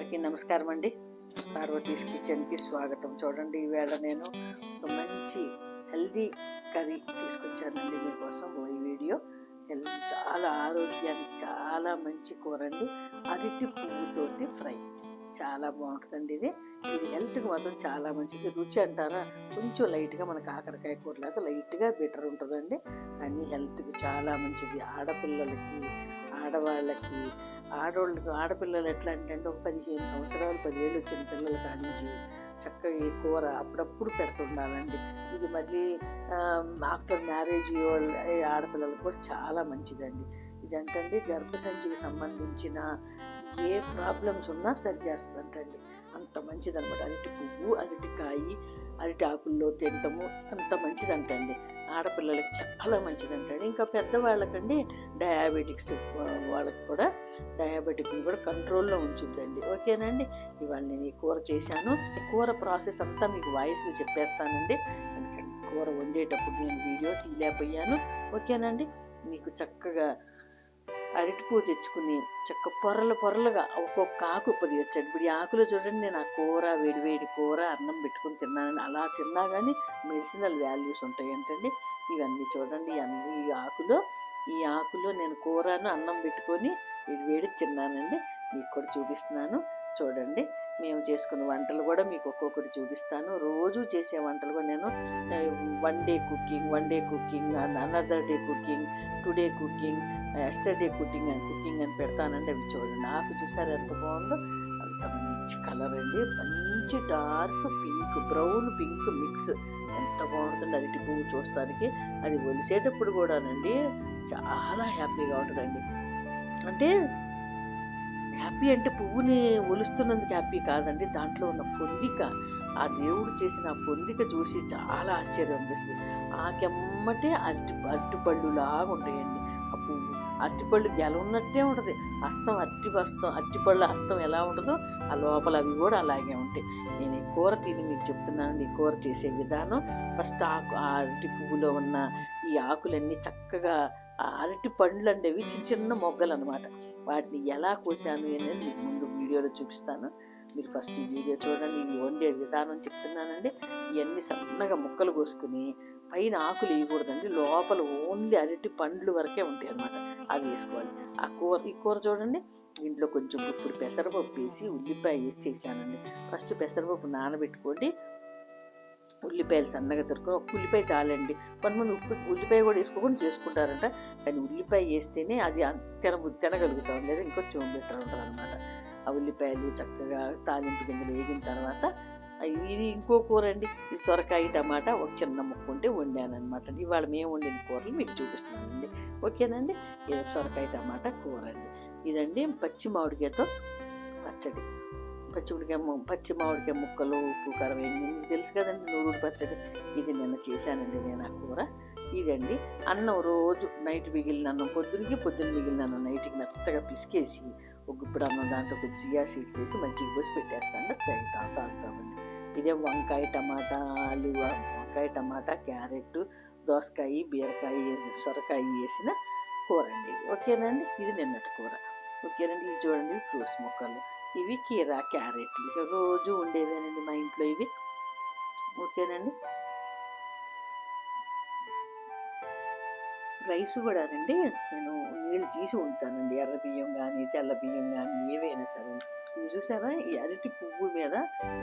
అందరికీ నమస్కారం అండి. పార్వతీస్ కిచెన్కి స్వాగతం. చూడండి, ఈవేళ నేను ఒక మంచి హెల్దీ కర్రీ తీసుకొచ్చానండి మీకోసం. ఈ వీడియో చాలా ఆరోగ్యానికి చాలా మంచి కూర అండి. అరటి పువ్వుతోటి ఫ్రై చాలా బాగుంటుందండి. ఇది హెల్త్కి మాత్రం చాలా మంచిది. రుచి అంటారా, కొంచెం లైట్గా మన కాకరకాయ కూరలాగా లైట్గా బెటర్ ఉంటుందండి. కానీ హెల్త్కి చాలా మంచిది. ఆడపిల్లలకి, ఆడవాళ్ళకి, ఆడపిల్లలు ఎట్లా అంటే ఒక 15 సంవత్సరాలు 10 ఏళ్ళు వచ్చిన పిల్లల కానించి చక్కగా ఈ కూర అప్పుడప్పుడు పెడుతుండాలండి. ఇది మళ్ళీ ఆఫ్టర్ మ్యారేజ్ ఆడపిల్లలకు కూడా చాలా మంచిదండి. ఇదంటండి గర్భసంచికి సంబంధించిన ఏ ప్రాబ్లమ్స్ ఉన్నా సరి చేస్తుందంటండి. అంత మంచిదన్నమాట. అరటి పువ్వు, అరటికాయ, అరటి ఆకుల్లో తినటము అంత మంచిదంటండి. ఆడపిల్లలకి చాలా మంచిదంటండి. ఇంకా పెద్దవాళ్ళకండి డయాబెటిక్స్ వాళ్ళకి కూడా డయాబెటిక్ని కూడా కంట్రోల్లో ఉంచుద్దండి. ఓకేనండి. ఇవాళ నేను ఈ కూర చేశాను. ఈ కూర ప్రాసెస్ అంతా మీకు వాయిస్లో చెప్పేస్తానండి. ఎందుకంటే కూర వండేటప్పుడు నేను వీడియో తీయలేకపోయాను. ఓకేనండి. మీకు చక్కగా అరటిపువ్వు తెచ్చుకుని పొరలుగా ఒక్కొక్క ఆకు పొదిగొచ్చాడు. ఇప్పుడు ఈ ఆకులో చూడండి, నేను ఆ కూర వేడివేడి కూర అన్నం పెట్టుకుని తిన్నానని. అలా తిన్నా కానీ మెడిసినల్ వాల్యూస్ ఉంటాయి ఏంటండి. ఇవన్నీ చూడండి, ఈ ఆకులో నేను కూరను అన్నం పెట్టుకొని వేడి తిన్నానండి. మీకు కూడా చూపిస్తున్నాను చూడండి. మేము చేసుకున్న వంటలు కూడా మీకు ఒక్కొక్కటి చూపిస్తాను. రోజు చేసే వంటలు కూడా నేను one day cooking another day cooking, today cooking, yesterday cooking అని పెడతానండి. అవి చూడండి. ఆకు చూసారు ఎంత బాగుందో, అంత మంచి కలర్ అండి. మంచి dark pink, brown pink mix ఎంత బాగుంటుంది అరటి పువ్వు చూస్తానికి. అది ఒలిసేటప్పుడు కూడానండి చాలా హ్యాపీగా ఉంటుందండి. అంటే హ్యాపీ అంటే పువ్వుని ఒలుస్తున్నందుకు హ్యాపీ కాదండి, దాంట్లో ఉన్న పొందిక, ఆ దేవుడు చేసిన ఆ పొందిక చూసి చాలా ఆశ్చర్యం అనిపిస్తుంది. ఆకెమ్మటే అరటిపళ్ళులాగా ఉంటాయండి ఆ పువ్వు. అరటిపళ్ళు గెల ఉన్నట్టే ఉంటుంది. అరటిపళ్ళ హస్తం ఎలా ఉంటుందో ఆ లోపల అవి కూడా అలాగే ఉంటాయి. నేను ఈ కూర తిని మీకు చెప్తున్నాను. ఈ కూర చేసే విధానం. ఫస్ట్ ఆ అరటి పువ్వులో ఉన్న ఈ ఆకులన్నీ చక్కగా, అరటి పండ్లు అనేవి చిన్న చిన్న మొగ్గలు అనమాట. వాటిని ఎలా కోసాను అనేది మీకు ముందు వీడియోలో చూపిస్తాను. మీరు ఫస్ట్ ఈ వీడియో చూడండి. ఇవి వండే విధానం చెప్తున్నానండి. ఇవన్నీ సన్నగా ముక్కలు కోసుకుని పైన ఆకులు వేయకూడదండి. లోపల ఓన్లీ అరటి పండ్లు వరకే ఉంటాయి అన్నమాట. అవి వేసుకోవాలి. ఈ కూర చూడండి. దీంట్లో కొంచెం ఇప్పుడు పెసరపప్పు వేసి ఉల్లిపాయ వేసి చేశానండి. ఫస్ట్ పెసరపప్పు నానబెట్టుకోండి. ఉల్లిపాయలు సన్నగా తరుక్కొని, ఒక ఉల్లిపాయ చాలండి. కొంతమంది ఉల్లిపాయ కూడా వేసుకోకుండా చేసుకుంటారంట. కానీ ఉల్లిపాయ వేస్తేనే అది తినగలుగుతాం, లేదా ఇంకొంచెం బెటర్ ఉంటుంది అనమాట. ఆ ఉల్లిపాయలు చక్కగా తాలింపు గింజలు వేగిన తర్వాత, ఇది ఇంకో కూర అండి. ఇది సొరకాయ టమాటా ఒక చిన్న ముక్క ఉంటే వండాను అనమాట. ఇవాళ మేము వండిన కూరలు మీకు చూపిస్తున్నానండి. ఓకేనండి. ఇది సొరకాయ టమాటా కూర అండి. ఇదండి పచ్చి మామిడికాయతో పచ్చడి. పచ్చి మామిడికాయ ముక్కలు, ఉప్పు, కారం వేయండి. మీకు తెలుసు కదండి, నూరుడు పచ్చడి. ఇది నిన్న చేశానండి నేను ఆ కూర. ఇదండి అన్నం. రోజు నైట్ మిగిలిన అన్నం, పొద్దున్న మిగిలిన అన్నం నైట్కి మెత్తగా పిసికేసి ఒక గుప్పుడు అన్నం దాంట్లో కొంచెం చియా సీడ్స్ వేసి మంచిగా పోసి పెట్టేస్తాను. తాగుతామండి. ఇదే వంకాయ టమాటా, క్యారెట్, దోసకాయ, బీరకాయ, సొరకాయ వేసిన కూర అండి. ఓకేనండి. ఇది నిన్నటి కూర. ఓకేనండి. ఇది చూడండి, ఫ్రూట్స్ ముక్కలు. ఇవి కీరా, క్యారెట్లు రోజు ఉండేవేనండి మా ఇంట్లో ఇవి. ఓకేనండి. రైస్ కూడానండి నేను నీళ్ళు తీసి ఉంటానండి. ఎర్ర బియ్యం కానీ, తెల్ల బియ్యం కానీ, ఏవైనా సరే. ఇవి చూసారా, ఈ అరటి పువ్వు మీద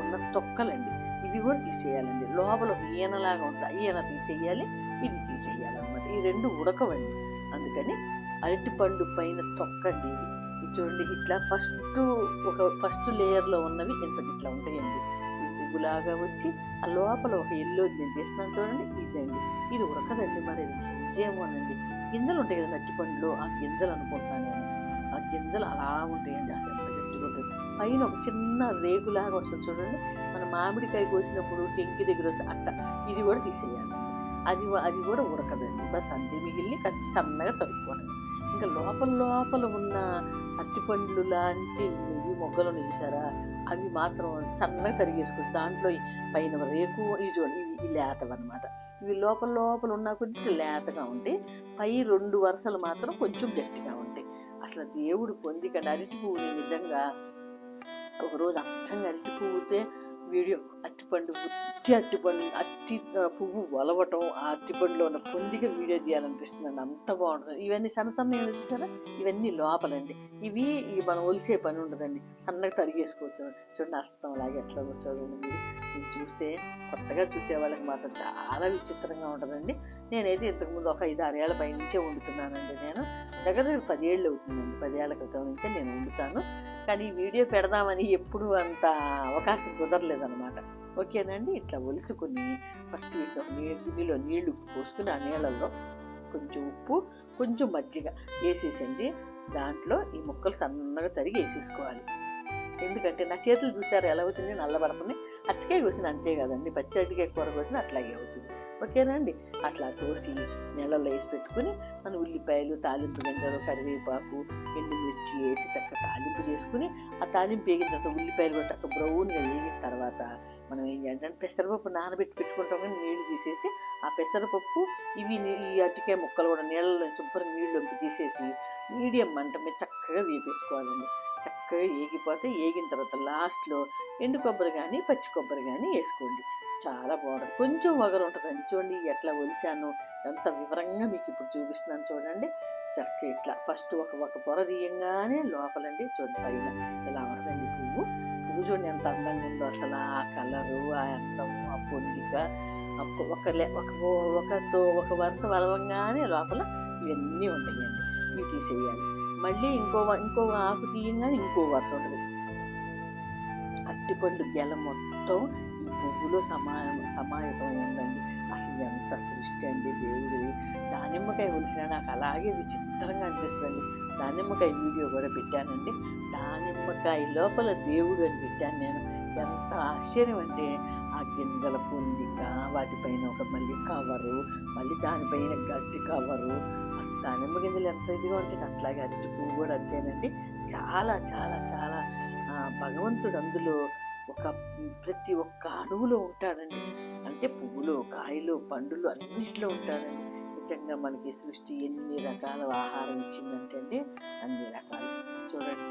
ఉన్న తొక్కలండి, ఇవి కూడా తీసేయాలండి. లోపల ఒక ఈయనలాగా ఉంటుంది, ఈయన తీసేయాలి, ఇది తీసేయాలన్నమాట. ఈ రెండు ఉడకవండి. అందుకని అరటి పండు పైన తొక్కండి ఇది. చూడండి, ఇట్లా ఫస్ట్ లేయర్లో ఉన్నవి ఇట్లా ఉంటాయండి. ఈ పువ్వులాగా వచ్చి ఆ లోపల ఒక ఎల్లోది నేను తీస్తున్నాను చూడండి. ఇదండి. ఇది ఉడకదండి, మరి గింజేమోనండి. గింజలు ఉంటాయి కదా అరటి పండులో, ఆ గింజలు అనుకుంటాను నేను. ఆ గింజలు అలా ఉంటాయండి. అసలు ఎంత గట్టిగా ఉంటుంది. పైన ఒక చిన్న రేకులాగా వస్తుంది చూడండి. మన మామిడికాయ కోసినప్పుడు టెంకి దగ్గర వస్తే అట్ట. ఇది కూడా తీసేయాలండి. అది కూడా ఉడకదండి. బస్ అంతే, మిగిలిన కొంచెం సన్నగా తరుక్కోవడం. ఇంకా లోపల ఉన్న అరటిపండ్లు లాంటి మొగ్గలు చూసారా, అవి మాత్రం సన్నగా తరిగేసుకుంటారు. దాంట్లో పైన రేకు ఇవి చూడండి, ఇవి లేతవన్నమాట. ఇవి లోపల ఉన్న కొద్ది లేతగా ఉంటాయి. పై 2 వరుసలు మాత్రం కొంచెం గట్టిగా ఉంటాయి. అసలు దేవుడు పొందికండి. అరటి పువ్వుని నిజంగా ఒకరోజు అచ్చంగా అరటి పువ్వుతే వీడియో, అరటిపండు అరటి పువ్వు ఒలవటం, ఆ అరటిపండులో ఉన్న పొందిగా వీడియో తీయాలనిపిస్తుందండి. అంత బాగుంటుంది. ఇవన్నీ సన్న చూసారా, ఇవన్నీ లోపలండి. ఇవి మనం ఒలిసే పని ఉండదండి, సన్నగా తరిగేసుకోవచ్చు. చూడండి అస్తంలాగా ఎట్లా చూడండి మీరు. ఇది చూస్తే కొత్తగా చూసే వాళ్ళకి మాత్రం చాలా విచిత్రంగా ఉంటుందండి. నేనైతే ఇంతకుముందు ఒక 5-6 ఏళ్ల పై నుంచే వండుతున్నానండి. నేను దగ్గర 10 ఏళ్ళు అవుతుందండి. 10 ఏళ్ల క్రితం నుంచే నేను వండుతాను. కానీ వీడియో పెడదామని ఎప్పుడు అంత అవకాశం కుదరలేదనమాట. ఓకేనండి. ఇట్లా ఒలుసుకుని ఫస్ట్ గిన్నెలో నీళ్లు పోసుకుని, ఆ నీళ్ళల్లో కొంచెం ఉప్పు, కొంచెం మజ్జిగ వేసేసండి. దాంట్లో ఈ ముక్కలు సన్నగా తరిగి వేసేసుకోవాలి. ఎందుకంటే నా చేతులు చూసారు ఎలా అవుతుంది, నల్లబడుతుంది. అరటికాయ కోసిన అంతే కదండి, పచ్చి అరటికాయ కూర కోసిన అట్లాగే అవుతుంది. ఓకేనండి. అట్లా కోసి నీళ్ళల్లో వేసి పెట్టుకుని మనం ఉల్లిపాయలు, తాలింపు గింజలు, కరివేపాకు, ఎండుమిర్చి వేసి చక్కగా తాలింపు చేసుకుని, ఆ తాలింపు వేగిన తర్వాత ఉల్లిపాయలు కూడా చక్కగా బ్రౌన్గా వేగిన తర్వాత మనం ఏం చేయాలంటే పెసరపప్పు నానబెట్టి పెట్టుకుంటాం. కానీ నీళ్లు తీసేసి ఆ పెసరపప్పు ఈ అరటికాయ ముక్కలు కూడా నీళ్ళలో శుభ్రం నీళ్ళలోకి తీసేసి మీడియం మంట మీద చక్కగా వేపేసుకోవాలండి. చక్కగా ఏగిపోతే, ఏగిన తర్వాత లాస్ట్లో ఎండు కొబ్బరి కానీ పచ్చి కొబ్బరి కానీ వేసుకోండి. చాలా బాగుంటుంది. కొంచెం వగరు ఉంటుందండి. చూడండి ఎట్లా ఒలిసాను, ఎంత వివరంగా మీకు ఇప్పుడు చూపిస్తున్నాను చూడండి. చక్కగా ఇట్లా ఫస్ట్ ఒక పొర తీయంగానే లోపలండి చూడండి పైన ఇలా ఉంటుందండి పువ్వు చూడండి ఎంత అందంగా ఉందో అసలు. ఆ కలరు, ఆ అందము, ఆ పొందిక, ఒక వరుస వలవంగానే లోపల ఇవన్నీ ఉంటాయండి. ఇవి తీసేయాలి. మళ్ళీ ఇంకో ఆకు తీయంగానే ఇంకో వరుస ఉంటుంది. అరటిపండు గెల మొత్తం ఈ పువ్వులో సమాయతం ఉందండి. అసలు ఎంత సృష్టి అండి దేవుడిది. దానిమ్మకాయ ఒలిసినా నాకు అలాగే విచిత్రంగా అనిపిస్తుంది. దానిమ్మకాయ వీడియో కూడా పెట్టానండి. దానిమ్మకాయ లోపల దేవుడు అని పెట్టాను నేను. ఎంత ఆశ్చర్యం అంటే ఆ గింజల పొందిక, వాటిపైన మళ్ళీ కవరు, మళ్ళీ దానిపైన గడ్డి కవరు. అసలు దానిమ్మ గింజలు ఎంత ఇదిగా ఉంటాయి, అట్లాగే అరటి పువ్వు కూడా అంతేనండి. చాలా చాలా చాలా భగవంతుడు అందులో ప్రతి ఒక్క అణువులో ఉంటాడండి. అంటే పువ్వులు, కాయలు, పండులు అన్నిట్లో ఉంటాడండి. నిజంగా మనకి సృష్టి ఎన్ని రకాల ఆహారం ఇచ్చిందంటే అండి, అన్ని రకాలు. చూడండి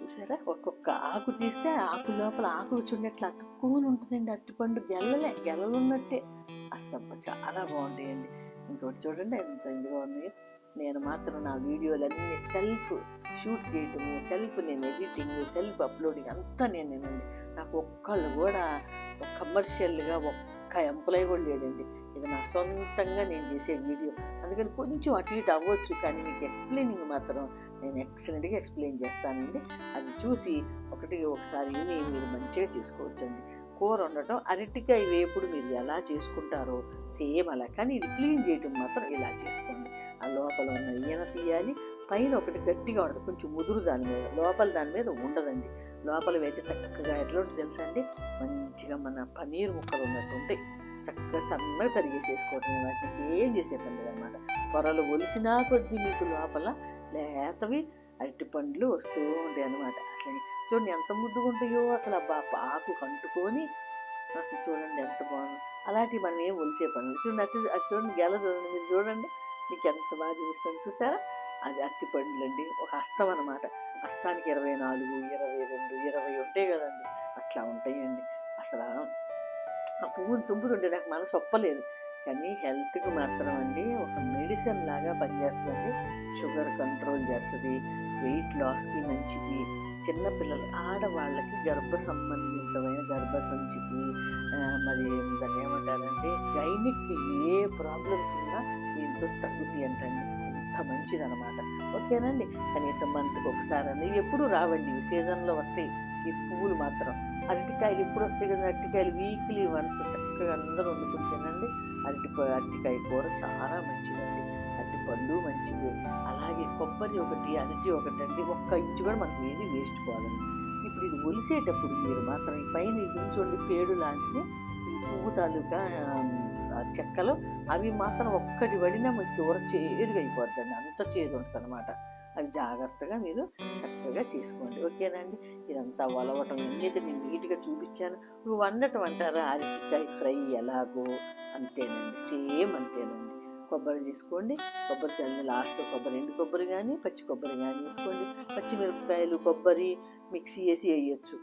చూసారా, ఒక్కొక్క ఆకు తీస్తే ఆకు లోపల ఆకు చూడట్లు అతుక్కుని ఉంటుందండి. అరటిపండు గెలలు ఉన్నట్టే. అసలు చాలా బాగుంటాయండి. ఇంకోటి చూడండి ఎంత ఇదిగా ఉంది. నేను మాత్రం నా వీడియోలన్నీ సెల్ఫ్ షూట్ చేయటము, నేను ఎడిటింగ్, సెల్ఫ్ అప్లోడింగ్ అంతా నేనేనండి. నాకు ఒక్కళ్ళు కూడా కమర్షియల్గా ఒక్క ఎంప్లాయీ కూడా లేడండి. ఇది నా సొంతంగా నేను చేసే వీడియో. అందుకని కొంచెం అటు ఇటు అవ్వచ్చు, కానీ మీకు ఎక్స్ప్లెయినింగ్ మాత్రం నేను ఎక్సలెంట్గా ఎక్స్ప్లెయిన్ చేస్తానండి. అది చూసి ఒకసారి మీరు మంచిగా చేసుకోవచ్చండి. కూర ఉండటం, అరటికాయ వేపుడు మీరు ఎలా చేసుకుంటారో సేమ్ అలా, కానీ ఇది క్లీన్ చేయటం మాత్రం ఇలా చేసుకోండి. ఆ లోపల ఉన్న ఈయన తీయాలి. పైన ఒకటి గట్టిగా ఉండదు, కొంచెం ముదురు దాని మీద, లోపల దాని మీద ఉండదండి. లోపల అయితే చక్కగా ఎట్లా ఉంటుంది తెలుసా అండి, మంచిగా మన పనీర్ ముక్కలు ఉన్నట్టు ఉంటాయి. చక్కగా సన్నగా తరిగేసేసుకోవటం. వాటికి ఏం చేసే పని లేదన్నమాట. పొరలు ఒలిసినా కొద్దీ మీకు లోపల లేతవి అరటి పండ్లు వస్తూ ఉంటాయి అన్నమాట. అసలు చూడండి ఎంత ముద్దుగా ఉంటాయో అసలు. ఆకు కంటుకొని అసలు చూడండి ఎంత బాగుంది. అలాంటివి మనం ఏం ఒలిసే పనులు చూడండి. అది చూడండి గెల చూడండి, మీరు చూడండి మీకు ఎంత బాగా చూపిస్తాను చూసారా. అది అరటి పండ్లు అండి, ఒక హస్తం అనమాట. హస్తానికి 24, 22, 20 ఉంటాయి కదండి, అట్లా ఉంటాయండి. అసలు ఆ పువ్వును తుంపుతుంటే నాకు మనసు ఒప్పలేదు. కానీ హెల్త్కి మాత్రం అండి ఒక మెడిసిన్ లాగా పనిచేస్తుందండి. షుగర్ కంట్రోల్ చేస్తుంది, వెయిట్ లాస్కి మంచిది. చిన్నపిల్లలు, ఆడవాళ్ళకి సంబంధితమైన గర్భసంచికి, మరి దాన్ని ఏమంటారంటే గైనిక్ ఏ ప్రాబ్లమ్స్ ఉన్నా దీంతో తగ్గుతాయి అంటండి. అంత మంచిది అనమాట. ఓకేనండి. కనీసం మంత్కి ఒకసారి అని ఎప్పుడు రావండి, సీజన్లో వస్తాయి ఈ పువ్వులు మాత్రం. అరటికాయలు ఇప్పుడు వస్తాయి కదా, అరటికాయలు వీక్లీ వన్స్ చక్కగా అందరూ వండుకుని తినండి. అరటికాయ కూర చాలా మంచిదండి. అరటి పళ్ళు మంచిది. అలాగే కొబ్బరి ఒకటి, అరటి ఒకటి అండి. 1 ఇంచు కూడా మనకి ఏది వేస్ట్ పోవాలండి. ఇప్పుడు ఇది ఒలిసేటప్పుడు మీరు మాత్రం ఈ పైన ఇది చూడండి, పేడు లాంటిది, ఈ పువ్వు తాలూకా చెక్కలు, అవి మాత్రం ఒక్కటి పడినా మీకు కూర చేదుగా అయిపోద్దండి. అంత చేదు ఉంటుంది అనమాట. అవి జాగ్రత్తగా మీరు చక్కగా చేసుకోండి. ఓకేనండి. ఇదంతా ఒలవటం ఎన్నైతే నేను నీట్గా చూపించాను. వండటం అంటారా, అరటికాయ ఫ్రై ఎలాగో అంతేనండి, సేమ్ అంతేనండి. కొబ్బరి తీసుకోండి. కొబ్బరి చల్లని లాస్ట్లో ఎండు కొబ్బరి కానీ పచ్చి కొబ్బరి కానీ వేసుకోండి. పచ్చిమిరపకాయలు కొబ్బరి మిక్సీ వేసి వేయచ్చు.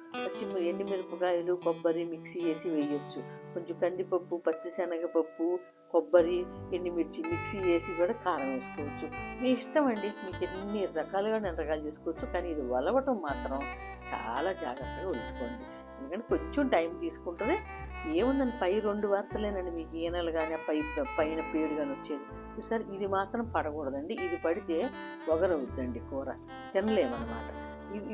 ఎండుమిరపకాయలు కొబ్బరి మిక్సీ వేసి వేయచ్చు. కొంచెం కందిపప్పు పచ్చిశనగపప్పు కొబ్బరి ఎండుమిర్చి మిక్సీ వేసి కూడా కారం వేసుకోవచ్చు. మీ ఇష్టం అండి, మీకు ఎన్ని రకాలు చేసుకోవచ్చు. కానీ ఇది వలవటం మాత్రం చాలా జాగ్రత్తగా ఉంచుకోండి, ఎందుకంటే కొంచెం టైం తీసుకుంటుంది. ఏముందండి, పై 2 వరుసలేనండి మీకు ఈనెలు కానీ పైన పేడు కానీ వచ్చేది. చూసారు, ఇది మాత్రం పడకూడదండి. ఇది పడితే వగరవుద్దండి, కూర తినలేమన్నమాట.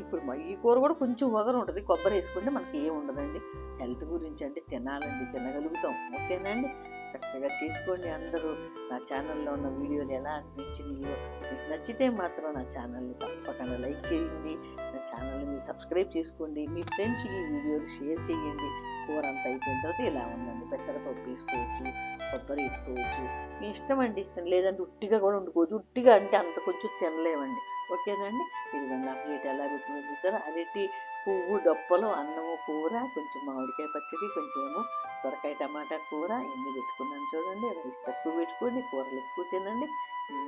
ఇప్పుడు ఈ కూర కూడా కొంచెం వగరు ఉంటుంది. కొబ్బరి వేసుకుంటే మనకి ఏం ఉండదండి. హెల్త్ గురించి అంటే తినాలండి, తినగలుగుతాం. ఓకేనండి, చక్కగా చేసుకోండి. అందరూ నా ఛానల్లో ఉన్న వీడియోలు ఎలా అనిపించినాయో మీకు నచ్చితే మాత్రం నా ఛానల్ని తప్పకుండా లైక్ చేయండి. నా ఛానల్ని మీరు సబ్స్క్రైబ్ చేసుకోండి. మీ ఫ్రెండ్స్కి ఈ వీడియోలు షేర్ చేయండి. కూర అంతా అయిపోయిన తర్వాత ఇలా ఉందండి. పెసరపప్పు వేసుకోవచ్చు, కొబ్బరి వేసుకోవచ్చు, మీ ఇష్టం అండి. లేదంటే ఉట్టిగా కూడా వండుకోవచ్చు. ఉట్టిగా అంటే అంత కొంచెం తినలేమండి. ఓకేనండి, ఇదిగోండి నా ప్లేట్ ఎలా పెట్టుకుని చూసారా. అరటి పువ్వు డొప్పలు, అన్నము, కూర, కొంచెం మామిడికాయ పచ్చడి, కొంచెం ఏమో సొరకాయ టమాటా కూర, ఎన్ని పెట్టుకున్నాను చూడండి. రైస్ తక్కువ పెట్టుకోండి, కూరలు ఎక్కువ తినండి.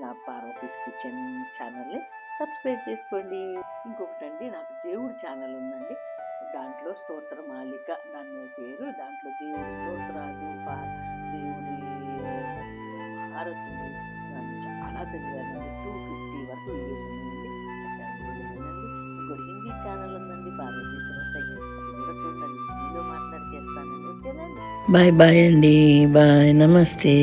నా పార్వతీస్ కిచెన్ ఛానల్ని సబ్స్క్రైబ్ చేసుకోండి. ఇంకొకటండి, నాకు దేవుడి ఛానల్ ఉందండి. దాంట్లో స్తోత్రమాలిక దాని పేరు. దాంట్లో దేవుడి స్తోత్రాలు, దేవుడి హారతులు చాలా చదివానండి. 250 వరకు వీడియోస్ ఉన్నాయండి. చక్కగా చూడండి. ఇంకోటి హిందీ ఛానల్ ఉందండి, పార్వతీస్ రసై, అది కూడా చూడండి. మీలో మాట్లాడి చేస్తానండి. ఓకేనండి, బాయ్ బాయ్ అండి. బాయ్, నమస్తే.